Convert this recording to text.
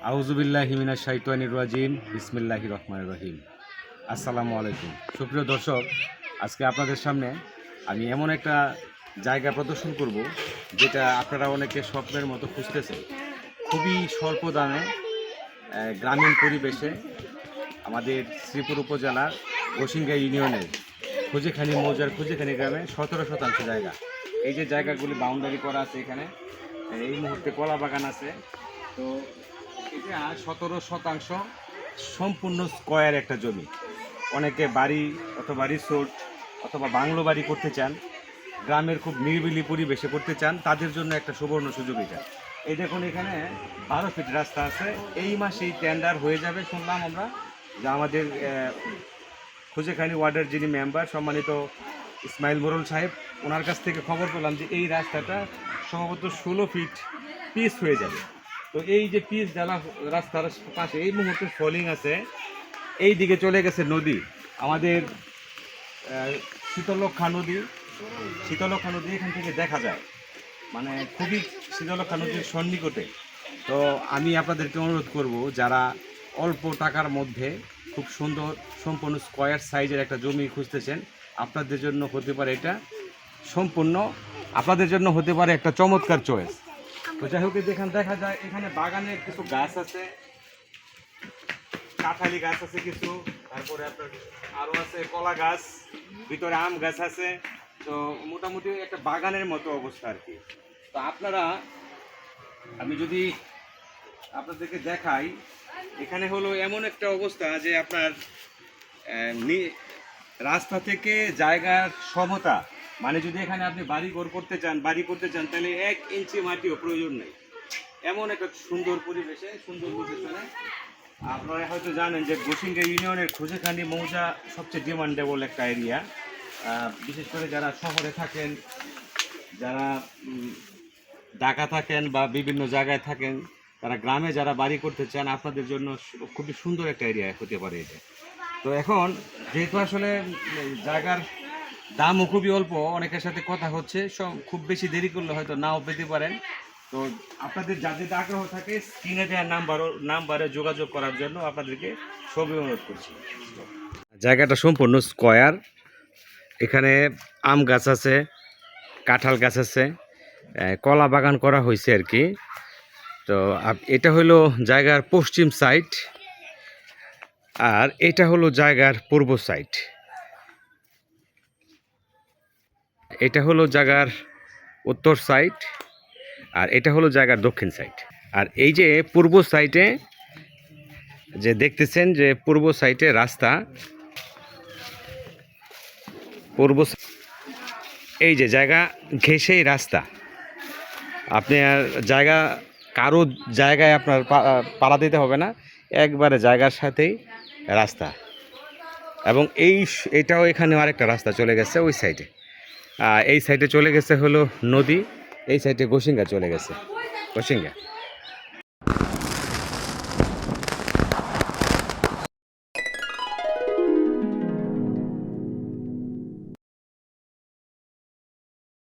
আউযুবিল্লাহি মিনাশ শাইতানির রাজিম বিসমিল্লাহির রহমানির রহিম। আসসালামু আলাইকুম। সুপ্রিয় দর্শক, আজকে আপনাদের সামনে আমি এমন একটা জায়গা প্রদর্শন করব যেটা আপনারা অনেকে স্বপ্নের মতো খুঁজতেছেন। খুবই স্বল্প দামে গ্রামীণ পরিবেশে আমাদের শ্রীপুর উপজেলার গোসিঙ্গা ইউনিয়নের খুঁজেখানি মৌজার খুঁজেখানি গ্রামে 17% জায়গা। এই যে জায়গাগুলি বাউন্ডারি করা আছে, এখানে এই মুহূর্তে কলা বাগান আছে। তো এটা 17% সম্পূর্ণ স্কয়ার একটা জমি। অনেকে বাড়ি অথবা রিসোর্ট অথবা বাংলো বাড়ি করতে চান, গ্রামের খুব নিরিবিলি পরিবেশে করতে চান, তাদের জন্য একটা সুবর্ণ সুযোগ এটা। এই দেখুন, এখানে 12 ফিট রাস্তা আছে। এই মাসেই টেন্ডার হয়ে যাবে শুনলাম আমরা, যে আমাদের খুঁজেখানি ওয়ার্ডের যিনি মেম্বার সম্মানিত ইসমাইল মোরল সাহেব, ওনার কাছ থেকে খবর পেলাম যে এই রাস্তাটা সম্ভবত 16 ফিট পিচ হয়ে যাবে। তো এই যে পিচ জ্বালা রাস্তার পাশে এই মুহূর্তে ফলিং আছে, এই দিকে চলে গেছে নদী, আমাদের শীতলক্ষা নদী। শীতলক্ষা নদী এখান থেকে দেখা যায়, মানে খুবই শীতলক্ষা নদীর সন্নিকটে। তো আমি আপনাদেরকে অনুরোধ করব, যারা অল্প টাকার মধ্যে খুব সুন্দর সম্পূর্ণ স্কয়ার সাইজের একটা জমি খুঁজতেছেন, আপনাদের জন্য হতে পারে এটা সম্পূর্ণ, আপনাদের জন্য হতে পারে একটা চমৎকার চয়েস। তো যাই হোক, এখানে দেখা যায় এখানে বাগানের কিছু গাছ আছে, কাঁঠালি গাছ আছে কিছু, তারপরে আপনার আরও আছে কলা গাছ, ভিতরে আম গাছ আছে। তো মোটামুটি একটা বাগানের মতো অবস্থা আর কি। তো আপনারা, আমি যদি আপনাদেরকে দেখাই, এখানে হলো এমন একটা অবস্থা যে আপনার রাস্তা থেকে জায়গার সমতা, মানে যদি এখানে আপনি বাড়ি করতে চান তাহলে 1 ইঞ্চি মাটিও প্রয়োজন নেই। এমন একটা সুন্দর পরিবেশে, সুন্দর লোকেশনে। আপনারা হয়তো জানেন যে গোসিঙ্গা ইউনিয়নের খুঁজেখানি মৌজা সবচেয়ে ডিমান্ডেবল একটা এরিয়া। বিশেষ করে যারা শহরে থাকেন, যারা ঢাকা থাকেন বা বিভিন্ন জায়গায় থাকেন, তারা গ্রামে যারা বাড়ি করতে চান, আপনাদের জন্য খুবই সুন্দর একটা এরিয়া হতে পারে এটা। তো এখন যেহেতু আসলে জায়গার দামও খুবই অল্প, অনেকের সাথে কথা হচ্ছে, খুব বেশি দেরি করলে হয়তো নাও পেতে পারেন। তো আপনাদের যাদের আগ্রহ থাকে, স্ক্রিনে দেওয়ার নাম্বারে যোগাযোগ করার জন্য আপনাদেরকে সবই অনুরোধ করছি। জায়গাটা সম্পূর্ণ স্কয়ার। এখানে আম গাছ আছে, কাঁঠাল গাছ আছে, কলা বাগান করা হয়েছে আর কি। তো এটা হলো জায়গার পশ্চিম সাইড, আর এটা হলো জায়গার পূর্ব সাইড। এটা হলো জায়গার উত্তর সাইড, আর এটা হলো জায়গার দক্ষিণ সাইড। আর এই যে পূর্ব সাইডে যে দেখতেছেন, যে পূর্ব সাইডে রাস্তা, এই যে জায়গা ঘেঁষেই রাস্তা। আপনি আর জায়গা, কারো জায়গায় আপনার পাড়া দিতে হবে না, একবারে জায়গার সাথেই রাস্তা। এবং এটাও এখানে আরেকটা রাস্তা চলে গেছে ওই সাইডে। এই সাইডে চলে গেছে হলো নদী, এই সাইডে গোসিঙ্গা চলে গেছে, গোসিঙ্গা।